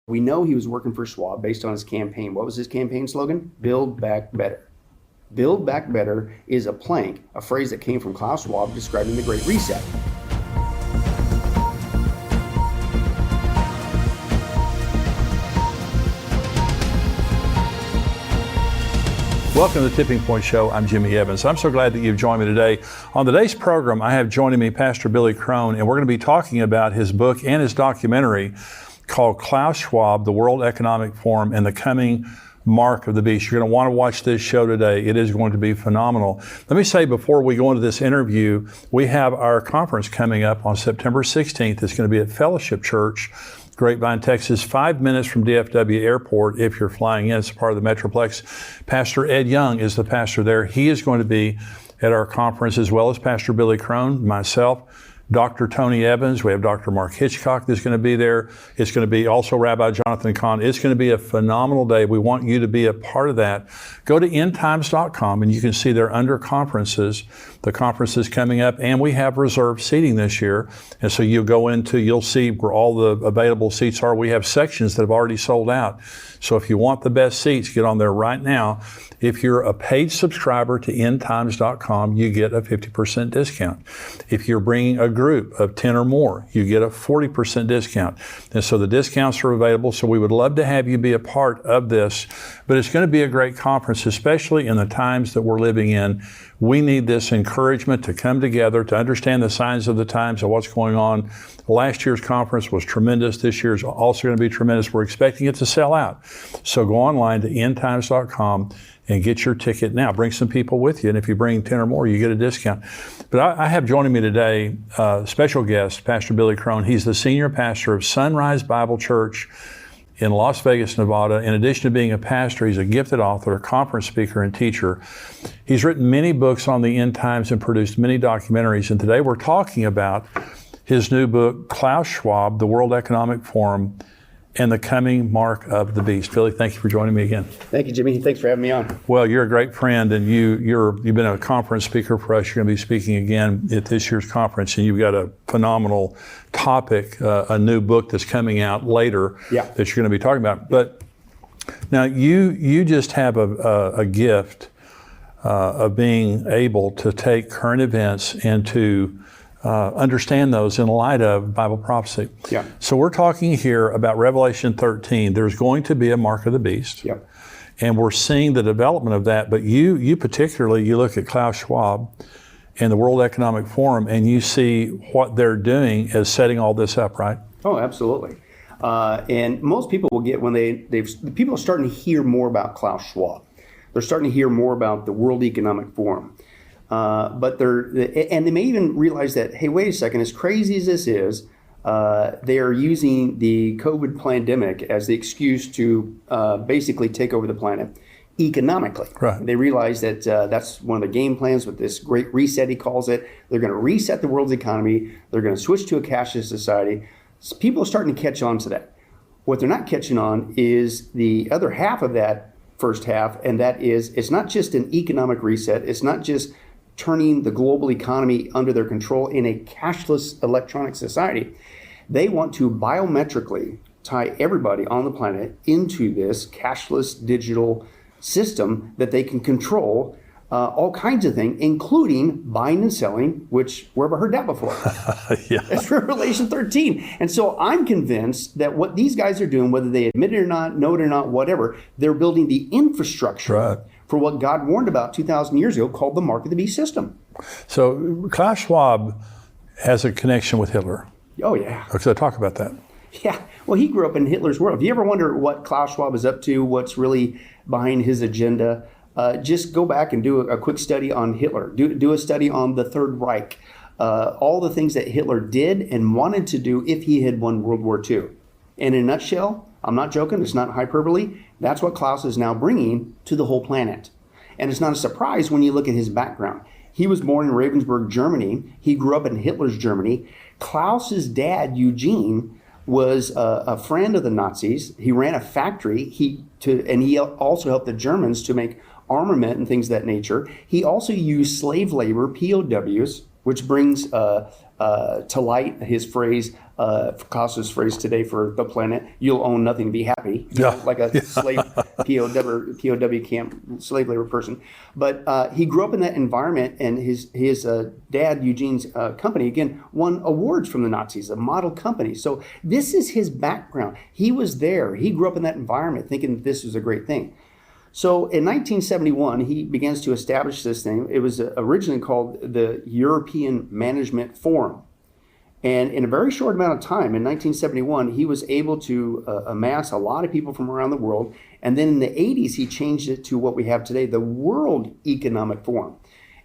We know he was working for Schwab based on his campaign. What was his campaign slogan? Build Back Better. Build Back Better is a plank, a phrase that came from Klaus Schwab describing the Great Reset. Welcome to the Tipping Point Show. I'm Jimmy Evans. I'm so glad that you've joined me today. On today's program, I have joining me Pastor Billy Crone, and we're going to be talking about his book and his documentary called Klaus Schwab, the World Economic Forum and the Coming Mark of the Beast. You're going to want to watch this show today. It is going to be phenomenal. Let me say before we go into this interview, we have our conference coming up on September 16th. It's going to be at Fellowship Church, Grapevine, Texas, 5 minutes from DFW Airport if you're flying in. It's part of the Metroplex. Pastor Ed Young is the pastor there. He is going to be at our conference, as well as Pastor Billy Crone, myself, Dr. Tony Evans. We have Dr. Mark Hitchcock that's going to be there. It's going to be also Rabbi Jonathan Kahn. It's going to be a phenomenal day. We want you to be a part of that. Go to endtimes.com and you can see there under conferences, the conference is coming up, and we have reserved seating this year. And so you'll see where all the available seats are. We have sections that have already sold out. So if you want the best seats, get on there right now. If you're a paid subscriber to endtimes.com, you get a 50% discount. If you're bringing a group of 10 or more, you get a 40% discount. And so the discounts are available. So we would love to have you be a part of this. But it's going to be a great conference, especially in the times that we're living in. We need this encouragement to come together, to understand the signs of the times of what's going on. Last year's conference was tremendous. This year's also going to be tremendous. We're expecting it to sell out. So go online to endtimes.com and get your ticket now. Bring some people with you. And if you bring 10 or more, you get a discount. But I have joining me today special guest, Pastor Billy Crone. He's the senior pastor of Sunrise Bible Church in Las Vegas, Nevada. In addition to being a pastor, he's a gifted author, conference speaker, and teacher. He's written many books on the end times and produced many documentaries. And today we're talking about his new book, Klaus Schwab, the World Economic Forum and the Coming Mark of the Beast. Billy, thank you for joining me again. Thank you, Jimmy. Thanks for having me on. Well, you're a great friend, and you've been a conference speaker for us. You're going to be speaking again at this year's conference, and you've got a phenomenal topic, a new book that's coming out later that you're going to be talking about. But now you just have a gift of being able to take current events and to understand those in light of Bible prophecy. Yeah. So we're talking here about Revelation 13. There's going to be a mark of the beast. Yeah. And we're seeing the development of that. But you particularly, you look at Klaus Schwab and the World Economic Forum, and you see what they're doing as setting all this up, right? Oh, absolutely. And most people will get when people are starting to hear more about Klaus Schwab. They're starting to hear more about the World Economic Forum. But they may even realize that, hey, wait a second, as crazy as this is, they are using the COVID pandemic as the excuse to basically take over the planet economically. Right. They realize that that's one of the game plans with this great reset, he calls it. They're going to reset the world's economy. They're going to switch to a cashless society. So people are starting to catch on to that. What they're not catching on is the other half of that first half, and that is it's not just an economic reset. It's not just turning the global economy under their control in a cashless electronic society. They want to biometrically tie everybody on the planet into this cashless digital system that they can control all kinds of things, including buying and selling, which where have I heard that before? Yeah. That's Revelation 13. And so I'm convinced that what these guys are doing, whether they admit it or not, know it or not, whatever, they're building the infrastructure for what God warned about 2,000 years ago called the Mark of the Beast system. So Klaus Schwab has a connection with Hitler. Oh, yeah. So talk about that. Yeah. Well, he grew up in Hitler's world. If you ever wonder what Klaus Schwab is up to, what's really behind his agenda, just go back and do a quick study on Hitler. Do a study on the Third Reich, all the things that Hitler did and wanted to do if he had won World War II. And in a nutshell, I'm not joking, it's not hyperbole, that's what Klaus is now bringing to the whole planet. And it's not a surprise when you look at his background. He was born in Ravensburg, Germany. He grew up in Hitler's Germany. Klaus's dad, Eugene, was a friend of the Nazis. He ran a factory, and he also helped the Germans to make armament and things of that nature. He also used slave labor, POWs, which brings to light his phrase, Picasso's phrase today for the planet, "You'll own nothing to be happy," like a slave POW camp, slave labor person. But he grew up in that environment, and his dad, Eugene's company, again, won awards from the Nazis, a model company. So this is his background. He was there. He grew up in that environment thinking that this was a great thing. So in 1971, he begins to establish this thing. It was originally called the European Management Forum. And in a very short amount of time, in 1971, he was able to amass a lot of people from around the world. And then in the 80s, he changed it to what we have today, the World Economic Forum.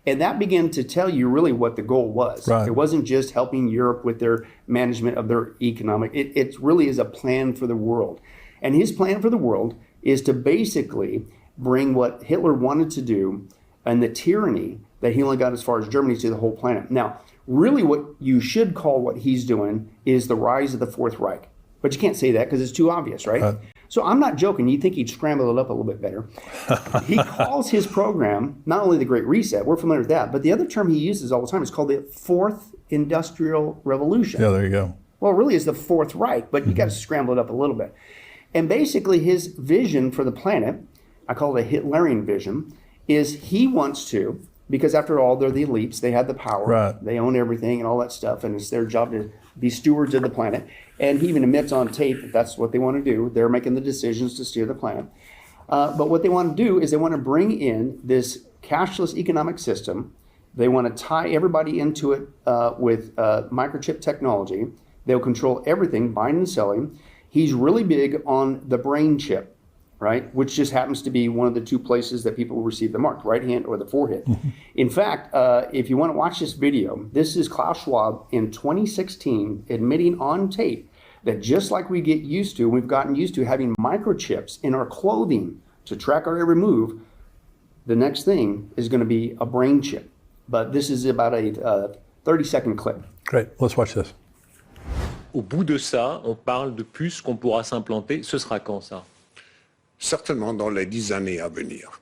And that began to tell you really what the goal was. Right. It wasn't just helping Europe with their management of their economic, it really is a plan for the world. And his plan for the world is to basically bring what Hitler wanted to do and the tyranny that he only got as far as Germany to the whole planet. Now, really what you should call what he's doing is the rise of the Fourth Reich. But you can't say that because it's too obvious, right? So I'm not joking. You'd think he'd scramble it up a little bit better. He calls his program not only the Great Reset, we're familiar with that, but the other term he uses all the time is called the Fourth Industrial Revolution. Yeah, there you go. Well, it really is the Fourth Reich, but you got to scramble it up a little bit. And basically his vision for the planet, I call it a Hitlerian vision, is he wants to, because after all, they're the elites, they have the power, right. They own everything and all that stuff, and it's their job to be stewards of the planet. And he even admits on tape that that's what they want to do. They're making the decisions to steer the planet. But what they want to do is they want to bring in this cashless economic system. They want to tie everybody into it with microchip technology. They'll control everything, buying and selling. He's really big on the brain chip, right? Which just happens to be one of the two places that people will receive the mark, the right hand or the forehead. Mm-hmm. In fact, if you want to watch this video, this is Klaus Schwab in 2016 admitting on tape that just like we get used to, we've gotten used to having microchips in our clothing to track our every move, the next thing is going to be a brain chip. But this is about a 30-second clip. Great, let's watch this. Au bout de ça, on parle de puces qu'on pourra s'implanter. Ce sera quand ça? Certainement dans les 10 années à venir.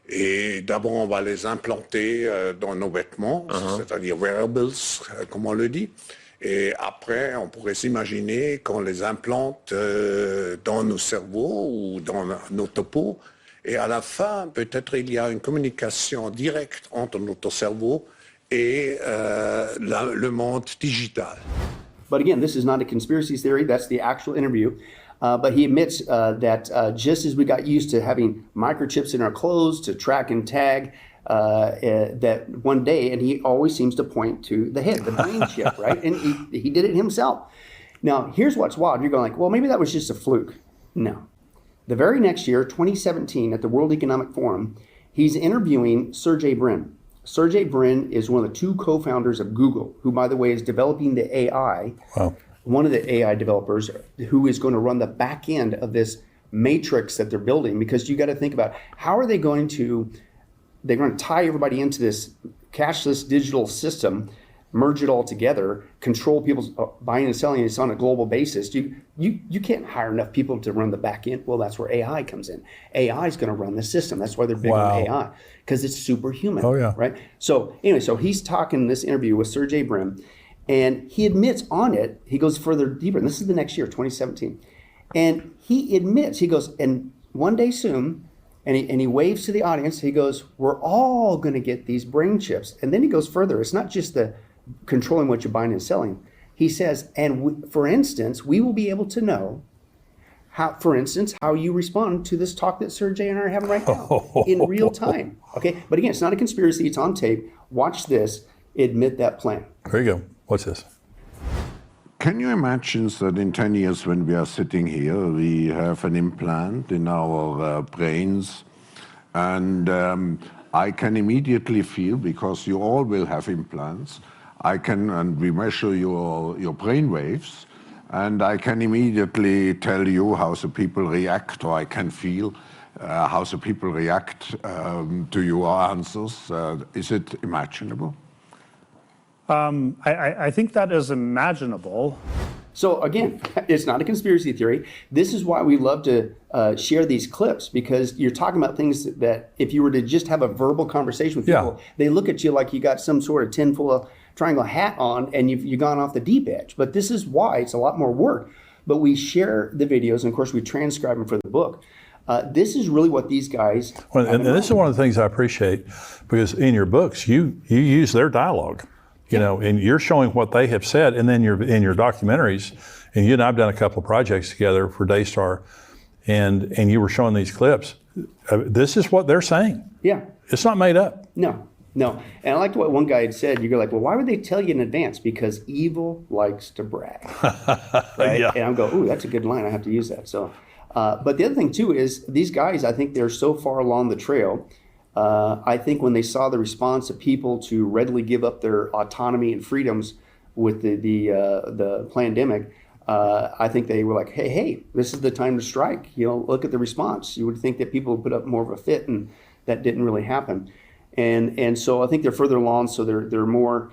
Et d'abord, on va les implanter dans nos vêtements, c'est-à-dire wearables, comme on le dit. Et après, on pourrait s'imaginer qu'on les implante dans nos cerveaux ou dans notre peau. Et à la fin, peut-être il y a une communication directe entre notre cerveau et le monde digital. But again, this is not a conspiracy theory. That's the actual interview. But he admits that just as we got used to having microchips in our clothes to track and tag, that one day, and he always seems to point to the head, the brain chip, right? And he did it himself. Now, here's what's wild. You're going like, well, maybe that was just a fluke. No. The very next year, 2017, at the World Economic Forum, he's interviewing Sergey Brin. Sergey Brin is one of the two co-founders of Google, who, by the way, is developing the AI. Wow. One of the AI developers who is going to run the back end of this matrix that they're building, because you got to think about how are they're going to tie everybody into this cashless digital system, merge it all together, control people's buying and selling. It's on a global basis. You can't hire enough people to run the back end. Well, that's where AI comes in. AI is going to run the system. That's why they're big on AI, because it's superhuman. Oh, yeah. Right? So anyway, so he's talking in this interview with Sergey Brin, and he admits on it, he goes further deeper, and this is the next year, 2017. And he admits, he goes, and one day soon, and he waves to the audience, he goes, we're all going to get these brain chips. And then he goes further. It's not just the controlling what you're buying and selling. He says, for instance, we will be able to know how you respond to this talk that Sergey and I are having right now in real time. Okay, but again, it's not a conspiracy. It's on tape. Watch this. Admit that plan. There you go. What's this? Can you imagine that in 10 years when we are sitting here, we have an implant in our brains, and I can immediately feel, because you all will have implants, and we measure your brain waves, and I can immediately tell you how the people react, or I can feel how the people react to your answers. Is it imaginable? I think that is imaginable. So again, it's not a conspiracy theory. This is why we love to share these clips, because you're talking about things that if you were to just have a verbal conversation with people, they look at you like you got some sort of tin full of triangle hat on and you've gone off the deep edge. But this is why it's a lot more work. But we share the videos, and of course we transcribe them for the book. This is really what these guys. Well, and this is one of the things I appreciate, because in your books you use their dialogue, you know, and you're showing what they have said, and then in your documentaries, and you and I've done a couple of projects together for Daystar, and you were showing these clips. This is what they're saying. Yeah. It's not made up. No. And I liked what one guy had said. You're like, well, why would they tell you in advance? Because evil likes to brag. Right? Yeah. And I'm going, ooh, that's a good line. I have to use that. So, but the other thing too is these guys, I think they're so far along the trail. I think when they saw the response of people to readily give up their autonomy and freedoms with the pandemic, I think they were like, hey, this is the time to strike. You know, look at the response. You would think that people would put up more of a fit, and that didn't really happen. And so I think they're further along, so they're more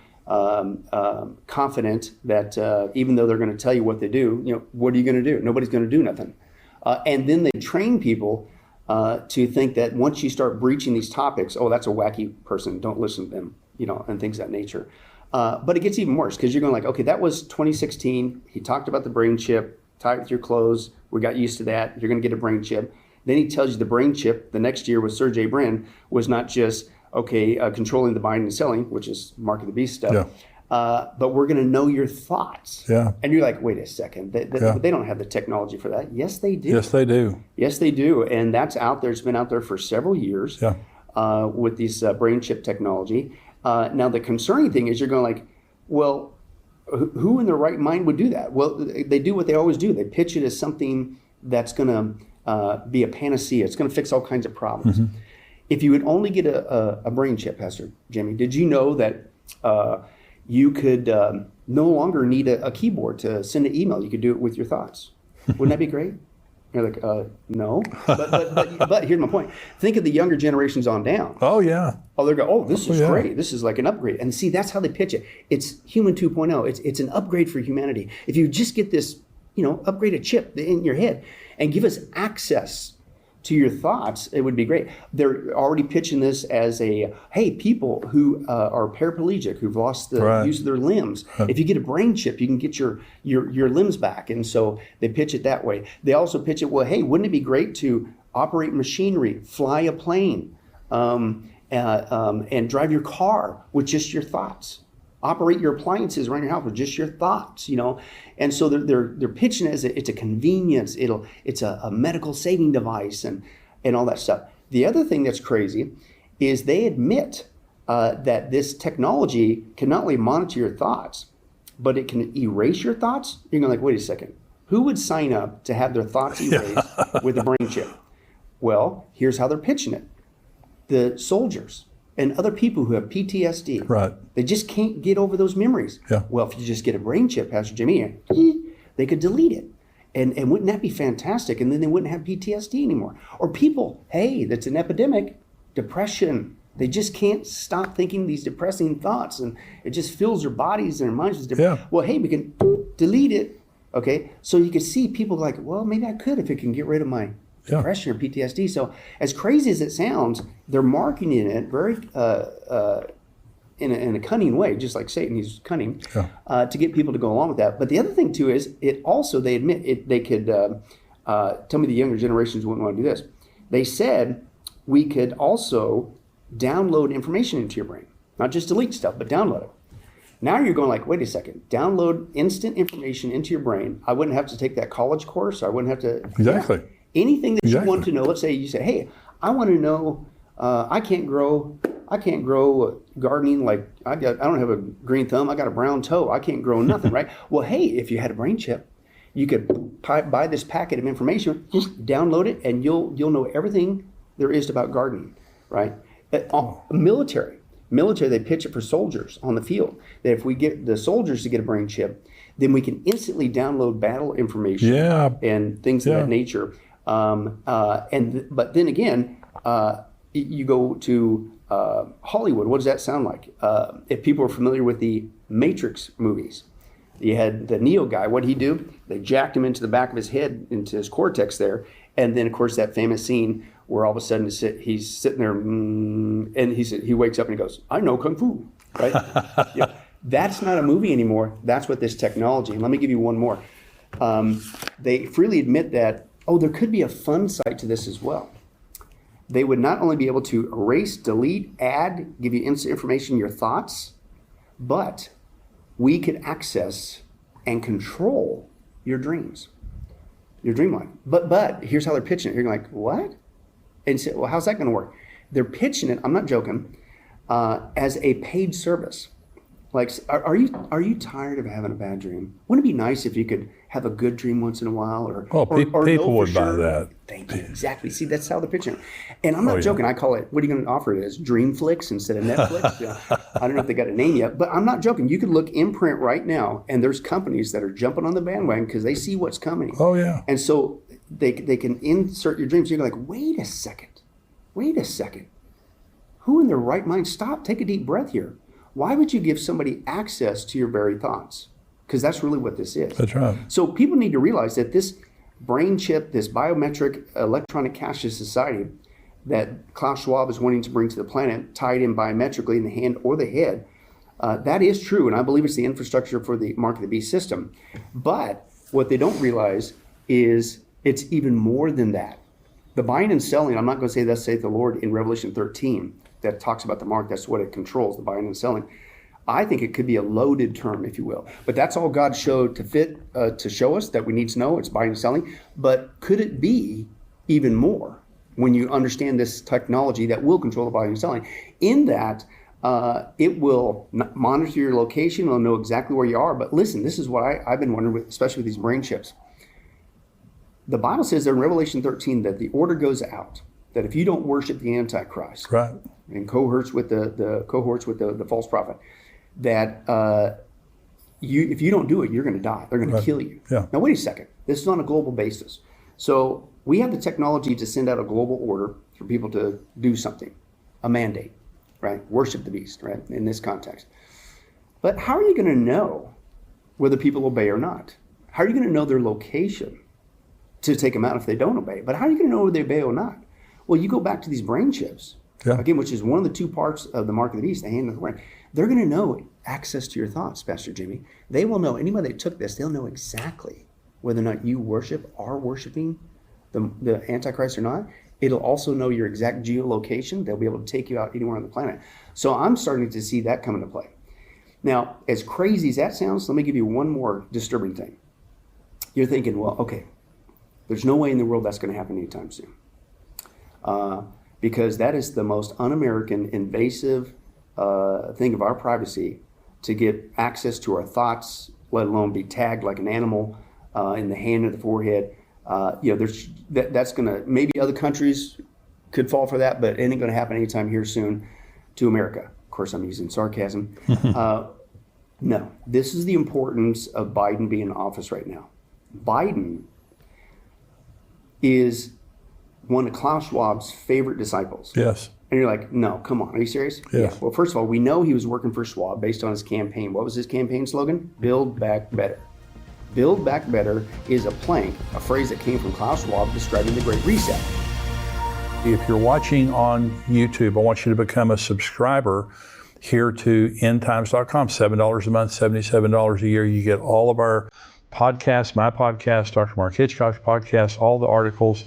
confident that even though they're going to tell you what they do, you know, what are you going to do? Nobody's going to do nothing. And then they train people to think that once you start breaching these topics, oh, that's a wacky person, don't listen to them, you know, and things of that nature. But it gets even worse, because you're going like, okay, that was 2016. He talked about the brain chip, tie it with your clothes. We got used to that. You're going to get a brain chip. Then he tells you the brain chip the next year with Sergey Brin was not just, controlling the buying and selling, which is Mark of the Beast stuff. Yeah. But we're going to know your thoughts. Yeah. And you're like, wait a second. They don't have the technology for that. Yes, they do. Yes, they do. Yes, they do. And that's out there. It's been out there for several years. Yeah. With these brain chip technology. Now, the concerning thing is you're going like, well, who in their right mind would do that? Well, they do what they always do. They pitch it as something that's going to be a panacea. It's going to fix all kinds of problems. Mm-hmm. If you would only get a brain chip, Pastor Jimmy, did you know that you could no longer need a keyboard to send an email? You could do it with your thoughts. Wouldn't that be great? You're like, no. But here's my point. Think of the younger generations on down. Oh, yeah. Oh, they're going, this is great. This is like an upgrade. And see, that's how they pitch it. It's human 2.0. It's an upgrade for humanity. If you just get this, upgraded chip in your head and give us access to your thoughts, it would be great. They're already pitching this as hey, people who are paraplegic, who've lost the use of their limbs. If you get a brain chip, you can get your limbs back. And so they pitch it that way. They also pitch it, well, hey, wouldn't it be great to operate machinery, fly a plane, and drive your car with just your thoughts? Operate your appliances around your house with just your thoughts, And so they're pitching it as it's a convenience. It's a medical saving device and all that stuff. The other thing that's crazy is they admit that this technology can not only monitor your thoughts, but it can erase your thoughts. You're going like, wait a second. Who would sign up to have their thoughts erased with a brain chip? Well, here's how they're pitching it. The soldiers and other people who have PTSD. Right. They just can't get over those memories. Yeah. Well, if you just get a brain chip, Pastor Jimmy, they could delete it. And wouldn't that be fantastic? And then they wouldn't have PTSD anymore. Or people, hey, that's an epidemic, depression. They just can't stop thinking these depressing thoughts, and it just fills their bodies and their minds with depression. Yeah. Well, hey, we can delete it. Okay. So you can see people like, well, maybe I could if it can get rid of my depression or PTSD. So as crazy as it sounds, they're marketing it very in a cunning way, just like Satan, he's cunning, to get people to go along with that. But the other thing too is it also, they admit it, they could, tell me the younger generations wouldn't want to do this. They said we could also download information into your brain, not just delete stuff, but download it. Now you're going like, wait a second, download instant information into your brain. I wouldn't have to take that college course. I wouldn't have to. Exactly. Anything that you want to know, let's say you say, hey, I want to know, I can't grow gardening, like I don't have a green thumb, I got a brown toe, I can't grow nothing, right? Well, hey, if you had a brain chip, you could buy this packet of information, just download it, and you'll know everything there is about gardening, right? Military, they pitch it for soldiers on the field, that if we get the soldiers to get a brain chip, then we can instantly download battle information and things of that nature. But then again, you go to Hollywood. What does that sound like? If people are familiar with the Matrix movies, you had the Neo guy. What did he do? They jacked him into the back of his head, into his cortex there, and then of course that famous scene where all of a sudden he's sitting there, and he wakes up and he goes, "I know kung fu," right? That's not a movie anymore. That's what this technology. And let me give you one more. They freely admit that, there could be a fun side to this as well. They would not only be able to erase, delete, add, give you instant information, your thoughts, but we could access and control your dreams, your dream life. But here's how they're pitching it. You're like, what? And say, well, how's that going to work? They're pitching it, I'm not joking, as a paid service. Like, are you tired of having a bad dream? Wouldn't it be nice if you could have a good dream once in a while? Or people would buy that. Thank you. Exactly. See, that's how they're pitching it. And I'm not joking. I call it, what are you going to offer it as? Dreamflix instead of Netflix? I don't know if they got a name yet, but I'm not joking. You could look in print right now, and there's companies that are jumping on the bandwagon because they see what's coming. Oh, yeah. And so they can insert your dreams. You're like, wait a second. Who in their right mind? Stop. Take a deep breath here. Why would you give somebody access to your very thoughts? Because that's really what this is. That's right. So people need to realize that this brain chip, this biometric electronic cashless society that Klaus Schwab is wanting to bring to the planet, tied in biometrically in the hand or the head, that is true. And I believe it's the infrastructure for the Mark of the Beast system. But what they don't realize is it's even more than that. The buying and selling, I'm not going to say thus saith the Lord in Revelation 13, that talks about the mark. That's what it controls, the buying and selling. I think it could be a loaded term, if you will. But that's all God showed to show us that we need to know. It's buying and selling. But could it be even more when you understand this technology that will control the buying and selling? In that, it will monitor your location. It'll know exactly where you are. But listen, this is what I've been wondering, especially with these brain chips. The Bible says there in Revelation 13 that the order goes out that if you don't worship the Antichrist, right, and cohorts with the false prophet, that if you don't do it, you're going to die. They're going to kill you. Yeah. Now wait a second. This is on a global basis. So we have the technology to send out a global order for people to do something, a mandate, right? Worship the beast, right? In this context. But how are you going to know whether people obey or not? How are you going to know their location to take them out if they don't obey? But how are you going to know whether they obey or not? Well, you go back to these brain chips, again, which is one of the two parts of the mark of the beast, the hand of the brain. They're going to know access to your thoughts, Pastor Jimmy. They will know, anybody that took this, they'll know exactly whether or not you are worshiping the Antichrist or not. It'll also know your exact geolocation. They'll be able to take you out anywhere on the planet. So I'm starting to see that come into play. Now, as crazy as that sounds, let me give you one more disturbing thing. You're thinking, well, okay, there's no way in the world that's going to happen anytime soon. Because that is the most un-American, invasive thing of our privacy, to get access to our thoughts, let alone be tagged like an animal in the hand or the forehead. That's going to, maybe other countries could fall for that, but it ain't going to happen anytime here soon to America. Of course, I'm using sarcasm. No, this is the importance of Biden being in office right now. Biden is one of Klaus Schwab's favorite disciples. Yes. And you're like, no, come on, are you serious? Yes. Yeah. Well, first of all, we know he was working for Schwab based on his campaign. What was his campaign slogan? Build Back Better. Build Back Better is a phrase that came from Klaus Schwab describing the Great Reset. If you're watching on YouTube, I want you to become a subscriber here to endtimes.com. $7 a month, $77 a year. You get all of our podcasts, my podcast, Dr. Mark Hitchcock's podcast, all the articles.